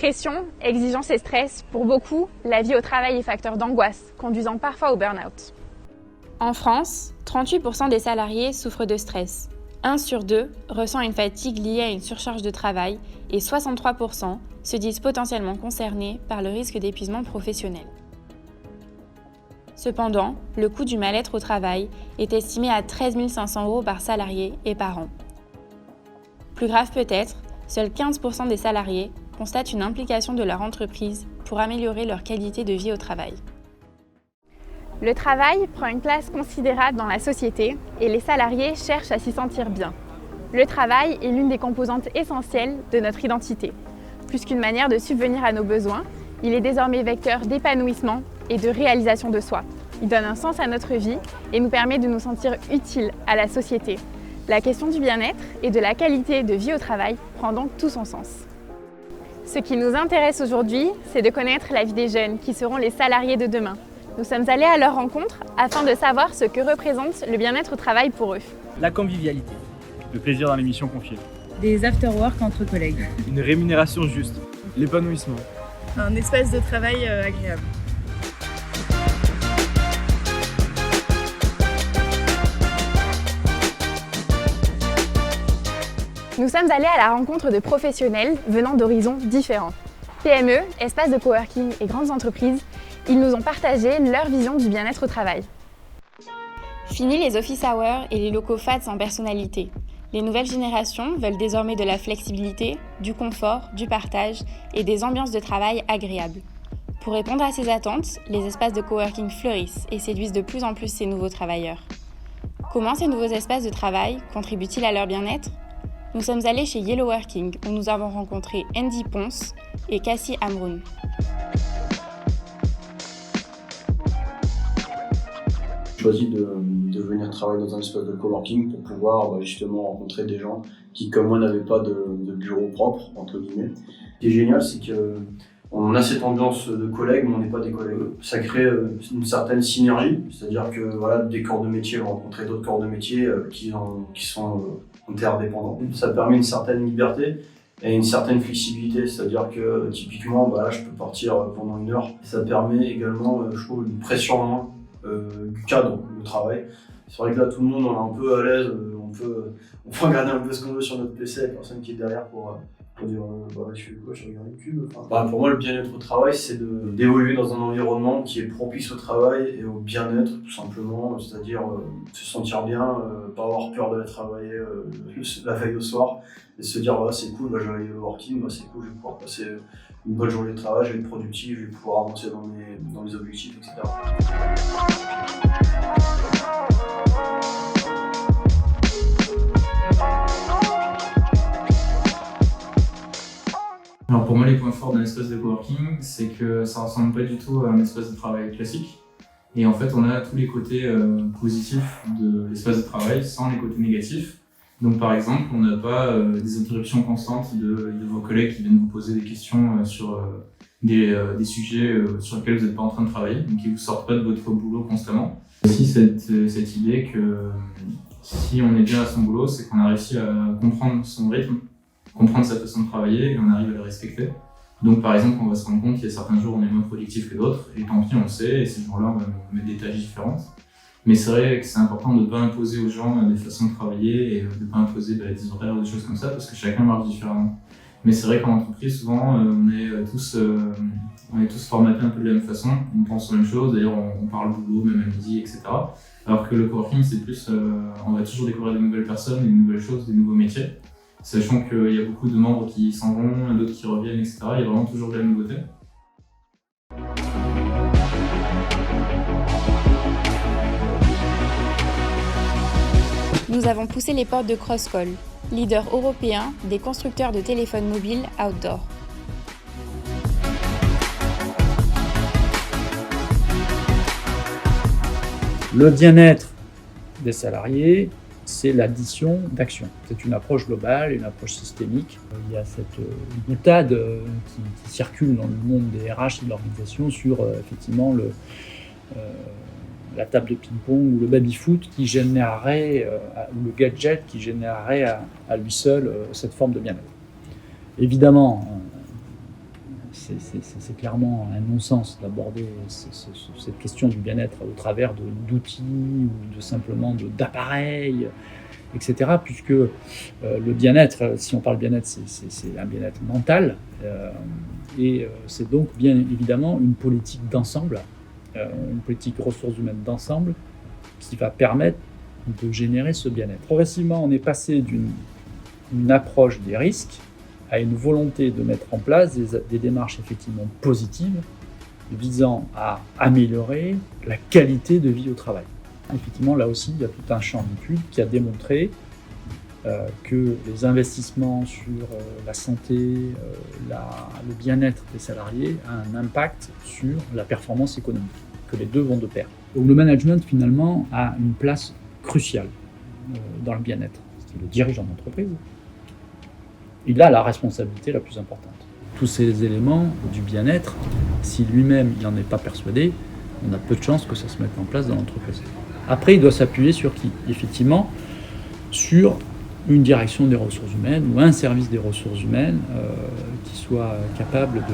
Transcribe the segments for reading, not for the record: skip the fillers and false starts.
Pression, exigence et stress, pour beaucoup, la vie au travail est facteur d'angoisse, conduisant parfois au burn-out. En France, 38% des salariés souffrent de stress. 1 sur 2 ressent une fatigue liée à une surcharge de travail et 63% se disent potentiellement concernés par le risque d'épuisement professionnel. Cependant, le coût du mal-être au travail est estimé à 13 500 € par salarié et par an. Plus grave peut-être, seuls 15% des salariés constatent une implication de leur entreprise pour améliorer leur qualité de vie au travail. Le travail prend une place considérable dans la société et les salariés cherchent à s'y sentir bien. Le travail est l'une des composantes essentielles de notre identité. Plus qu'une manière de subvenir à nos besoins, il est désormais vecteur d'épanouissement et de réalisation de soi. Il donne un sens à notre vie et nous permet de nous sentir utiles à la société. La question du bien-être et de la qualité de vie au travail prend donc tout son sens. Ce qui nous intéresse aujourd'hui, c'est de connaître la vie des jeunes qui seront les salariés de demain. Nous sommes allés à leur rencontre afin de savoir ce que représente le bien-être au travail pour eux. La convivialité. Le plaisir dans les missions confiées. Des after-work entre collègues. Une rémunération juste. L'épanouissement. Un espace de travail agréable. Nous sommes allés à la rencontre de professionnels venant d'horizons différents. PME, espaces de coworking et grandes entreprises, ils nous ont partagé leur vision du bien-être au travail. Fini les office hours et les locaux fades sans personnalité. Les nouvelles générations veulent désormais de la flexibilité, du confort, du partage et des ambiances de travail agréables. Pour répondre à ces attentes, les espaces de coworking fleurissent et séduisent de plus en plus ces nouveaux travailleurs. Comment ces nouveaux espaces de travail contribuent-ils à leur bien-être ? Nous sommes allés chez Yellow Working où nous avons rencontré Andy Ponce et Cassie Amroun. J'ai choisi de venir travailler dans un espace de coworking pour pouvoir justement rencontrer des gens qui, comme moi, n'avaient pas de bureau propre, entre guillemets. Ce qui est génial, c'est qu'on a cette ambiance de collègues, mais on n'est pas des collègues. Ça crée une certaine synergie, c'est-à-dire que voilà, des corps de métier vont rencontrer d'autres corps de métier qui sont interdépendants. Ça permet une certaine liberté et une certaine flexibilité, c'est-à-dire que typiquement, là, je peux partir pendant 1 heure. Ça permet également, je trouve, une pression en moins du cadre de travail. C'est vrai que là, tout le monde est un peu à l'aise, on peut regarder un peu ce qu'on veut sur notre PC, la personne qui est derrière pour dire je fais quoi, je regarde YouTube. Pour moi, le bien-être au travail, c'est d'évoluer dans un environnement qui est propice au travail et au bien-être, tout simplement, c'est-à-dire se sentir bien, pas avoir peur d'aller travailler la veille au soir, et se dire c'est cool, je vais aller au working, c'est cool, je vais pouvoir passer une bonne journée de travail, je vais être productif, je vais pouvoir avancer dans mes objectifs, etc. Alors pour moi, les points forts d'un espace de coworking, c'est que ça ressemble pas du tout à un espace de travail classique. Et en fait, on a tous les côtés positifs de l'espace de travail sans les côtés négatifs. Donc par exemple, on n'a pas des interruptions constantes de vos collègues qui viennent vous poser des questions sur des sujets sur lesquels vous n'êtes pas en train de travailler, donc qui ne vous sortent pas de votre boulot constamment. Aussi cette idée que si on est bien à son boulot, c'est qu'on a réussi à comprendre son rythme, comprendre sa façon de travailler et on arrive à le respecter. Donc par exemple, on va se rendre compte qu'il y a certains jours où on est moins productif que d'autres, et tant pis, on le sait, et ces jours-là, on va mettre des tâches différentes. Mais c'est vrai que c'est important de ne pas imposer aux gens des façons de travailler et de ne pas imposer des horaires ou des choses comme ça, parce que chacun marche différemment. Mais c'est vrai qu'en entreprise, souvent, on est tous formatés un peu de la même façon, on pense aux mêmes choses, d'ailleurs on parle boulot, même à midi, etc. Alors que le coworking, c'est plus, on va toujours découvrir de nouvelles personnes, des nouvelles choses, des nouveaux métiers, sachant qu'il y a beaucoup de membres qui s'en vont, d'autres qui reviennent, etc. Il y a vraiment toujours de la nouveauté. Nous avons poussé les portes de Crosscall, leader européen des constructeurs de téléphones mobiles outdoor. Le bien-être des salariés, c'est l'addition d'actions. C'est une approche globale, une approche systémique. Il y a cette boutade qui circule dans le monde des RH et de l'organisation sur effectivement la table de ping-pong ou le baby-foot qui générerait, ou le gadget qui générerait à lui seul cette forme de bien-être. Évidemment, c'est clairement un non-sens d'aborder cette question du bien-être au travers d'outils ou simplement d'appareils, etc. Puisque le bien-être, si on parle bien-être, c'est un bien-être mental. Et c'est donc bien évidemment une politique d'ensemble, une politique ressources humaines d'ensemble qui va permettre de générer ce bien-être. Progressivement, on est passé d'une approche des risques à une volonté de mettre en place des démarches effectivement positives visant à améliorer la qualité de vie au travail. Effectivement, là aussi, il y a tout un champ d'études qui a démontré que les investissements sur la santé, le bien-être des salariés a un impact sur la performance économique, que les deux vont de pair. Donc le management, finalement, a une place cruciale dans le bien-être. C'est le dirigeant d'entreprise. Il a la responsabilité la plus importante. Tous ces éléments du bien-être, si lui-même il n'en est pas persuadé, on a peu de chances que ça se mette en place dans l'entreprise. Après, il doit s'appuyer sur qui? Effectivement, sur une direction des ressources humaines ou un service des ressources humaines qui soit capable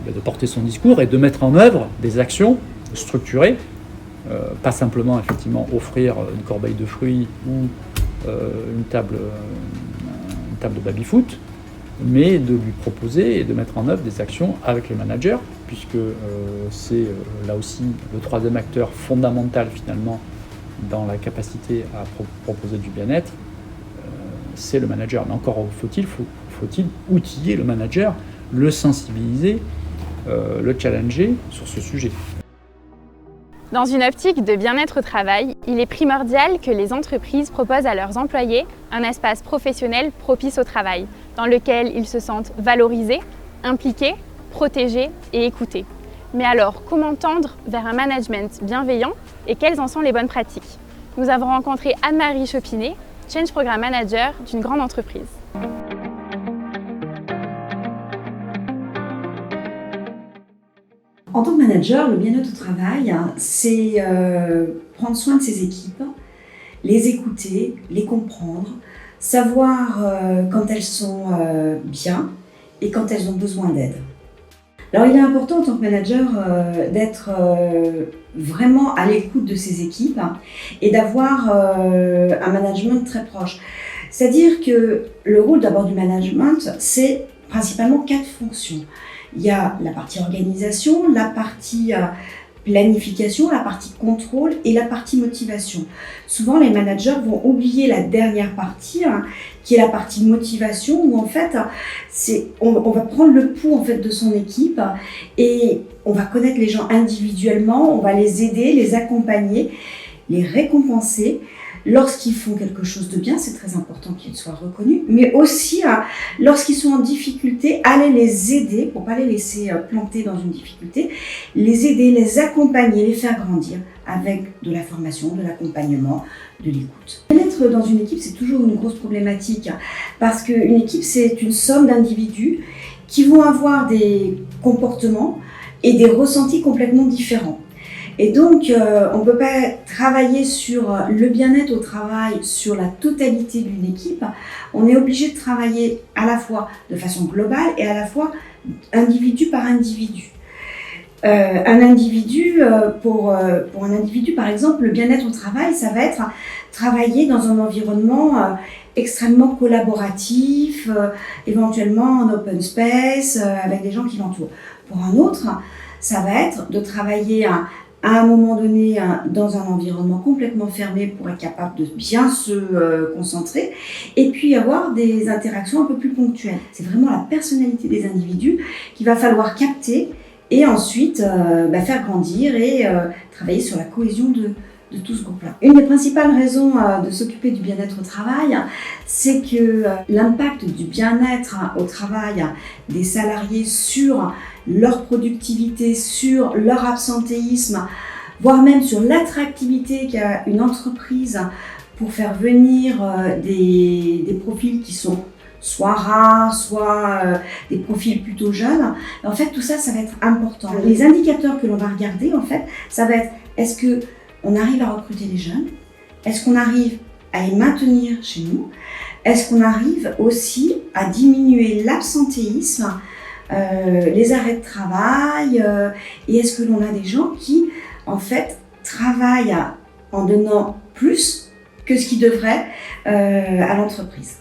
de porter son discours et de mettre en œuvre des actions structurées, pas simplement effectivement offrir une corbeille de fruits ou une table de baby-foot, mais de lui proposer et de mettre en œuvre des actions avec les managers, puisque c'est là aussi le troisième acteur fondamental finalement dans la capacité à proposer du bien-être, c'est le manager. Mais encore faut-il outiller le manager, le sensibiliser, le challenger sur ce sujet. Dans une optique de bien-être au travail, il est primordial que les entreprises proposent à leurs employés un espace professionnel propice au travail, dans lequel ils se sentent valorisés, impliqués, protégés et écoutés. Mais alors, comment tendre vers un management bienveillant et quelles en sont les bonnes pratiques? Nous avons rencontré Anne-Marie Chopinet, Change Program Manager d'une grande entreprise. En tant que manager, le bien-être au travail, c'est prendre soin de ses équipes, les écouter, les comprendre, savoir quand elles sont bien et quand elles ont besoin d'aide. Alors il est important en tant que manager d'être vraiment à l'écoute de ses équipes et d'avoir un management très proche. C'est-à-dire que le rôle d'abord du management, c'est principalement 4 fonctions. Il y a la partie organisation, la partie planification, la partie contrôle et la partie motivation. Souvent, les managers vont oublier la dernière partie, qui est la partie motivation, où en fait, on va prendre le pouls en fait de son équipe et on va connaître les gens individuellement, on va les aider, les accompagner, les récompenser. Lorsqu'ils font quelque chose de bien, c'est très important qu'ils soient reconnus, mais aussi lorsqu'ils sont en difficulté, aller les aider, pour ne pas les laisser planter dans une difficulté, les aider, les accompagner, les faire grandir avec de la formation, de l'accompagnement, de l'écoute. Être dans une équipe, c'est toujours une grosse problématique, parce qu'une équipe, c'est une somme d'individus qui vont avoir des comportements et des ressentis complètement différents. Et donc, on ne peut pas travailler sur le bien-être au travail, sur la totalité d'une équipe. On est obligé de travailler à la fois de façon globale et à la fois individu par individu. Pour un individu, par exemple, le bien-être au travail, ça va être travailler dans un environnement extrêmement collaboratif, éventuellement en open space, avec des gens qui l'entourent. Pour un autre, ça va être de travailler à un moment donné dans un environnement complètement fermé pour être capable de bien se concentrer et puis avoir des interactions un peu plus ponctuelles. C'est vraiment la personnalité des individus qu'il va falloir capter et ensuite faire grandir et travailler sur la cohésion de tout ce groupe-là. Une des principales raisons de s'occuper du bien-être au travail, c'est que l'impact du bien-être au travail des salariés sur leur productivité, sur leur absentéisme, voire même sur l'attractivité qu'a une entreprise pour faire venir des profils qui sont soit rares, soit des profils plutôt jeunes. En fait, tout ça, ça va être important. Les indicateurs que l'on va regarder, en fait, ça va être est-ce qu'on arrive à recruter des jeunes? Est-ce qu'on arrive à les maintenir chez nous? Est-ce qu'on arrive aussi à diminuer l'absentéisme les arrêts de travail, et est-ce que l'on a des gens qui, en fait, travaillent en donnant plus que ce qu'ils devraient à l'entreprise.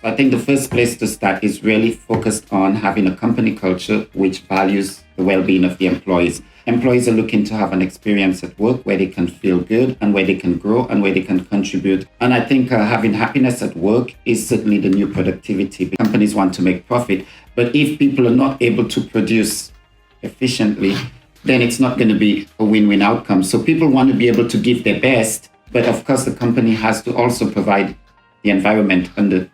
I think the first place to start is really focused on having a company culture which values the well-being of the employees. Employees are looking to have an experience at work where they can feel good and where they can grow and where they can contribute. And I think having happiness at work is certainly the new productivity. Companies want to make profit, but if people are not able to produce efficiently, then it's not going to be a win-win outcome. So people want to be able to give their best, but of course the company has to also provide the environment and the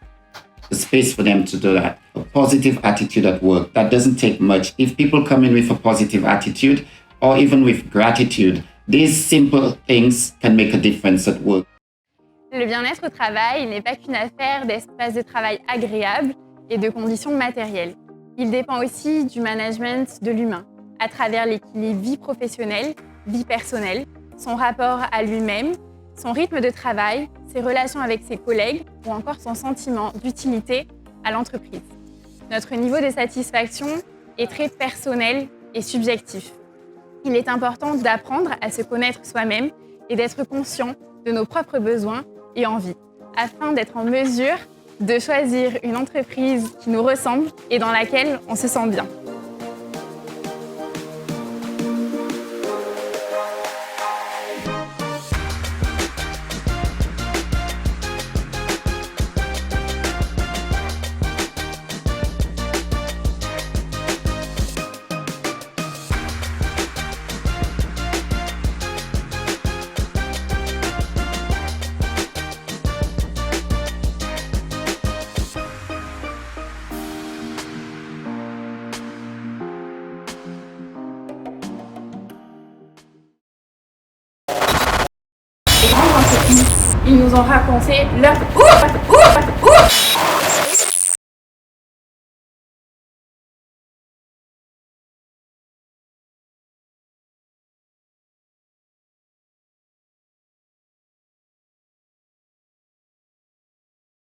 space for them to do that. A positive attitude at work, that doesn't take much. If people come in with a positive attitude or even with gratitude, these simple things can make a difference at work. Le bien-être au travail n'est pas qu'une affaire d'espace de travail agréable et de conditions matérielles. Il dépend aussi du management de l'humain, à travers l'équilibre vie professionnelle, vie personnelle, son rapport à lui-même, son rythme de travail, ses relations avec ses collègues ou encore son sentiment d'utilité à l'entreprise. Notre niveau de satisfaction est très personnel et subjectif. Il est important d'apprendre à se connaître soi-même et d'être conscient de nos propres besoins et envies, afin d'être en mesure de choisir une entreprise qui nous ressemble et dans laquelle on se sent bien. Ils nous ont raconté leur